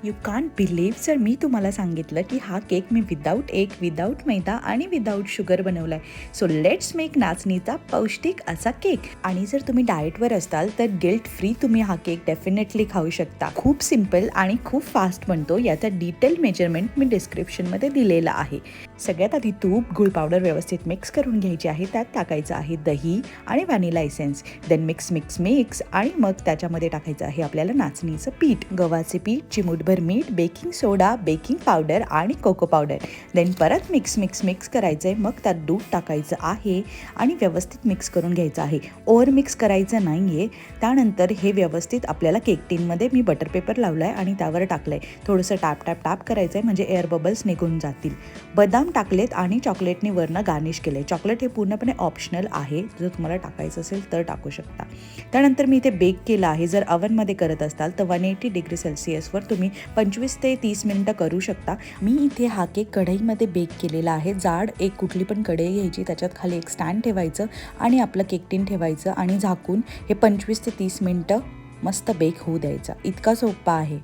You can't believe sir, मी तुम्हाला सांगितलं की हा केक मी विदाऊट एग, विदाऊट मैदा आणि विदाऊट शुगर बनवला आहे. सो लेट्स मेक नाचणीचा पौष्टिक असा केक. आणि जर तुम्ही डाएटवर असाल तर गिल्ट फ्री तुम्ही हा केक डेफिनेटली खाऊ शकता. खूप सिम्पल आणि खूप फास्ट बनतो. याचा डिटेल मेजरमेंट मी डिस्क्रिप्शनमध्ये दिलेला आहे. सगळ्यात आधी तूप, गुळ पावडर व्यवस्थित मिक्स करून घ्यायची आहे. त्यात टाकायचं आहे दही आणि vanilla essence. Then mix mix mix आणि मग त्याच्यामध्ये टाकायचं आहे आपल्याला नाचणीचं पीठ, गव्हाचे पीठ, चिमूटभर मीठ, बेकिंग सोडा, बेकिंग पावडर आणि कोको पावडर. देन परत मिक्स मिक्स मिक्स करायचं आहे. मग त्यात दूध टाकायचं आहे आणि व्यवस्थित मिक्स करून घ्यायचं आहे. ओव्हर मिक्स करायचं नाही आहे. त्यानंतर हे व्यवस्थित आपल्याला केक टीनमध्ये मी बटर पेपर लावला आहे आणि त्यावर टाकलं आहे. थोडंसं टॅप टॅप टॅप करायचं आहे म्हणजे एअर बबल्स निघून जातील. बदाम टाकलेत आणि चॉकलेटने वरनं गार्निश केलं आहे. चॉकलेट हे पूर्णपणे ऑप्शनल आहे. जर तुम्हाला टाकायचं असेल तर टाकू शकता. त्यानंतर मी इथे बेक केलं आहे. जर अवनमध्ये करत असाल तर 180 डिग्री सेल्सिअसवर तुम्ही 25 ते 30 मिनिटं करू शकता. मी इथे हा केक कढईमध्ये बेक केलेला आहे. जाड एक कुठली पण कढई घ्यायची, त्याच्यात खाली एक स्टँड ठेवायचं आणि आपलं केक टीन ठेवायचं आणि झाकून हे 25 ते 30 मिनिटं मस्त बेक होऊ द्यायचा. इतका सोपा आहे.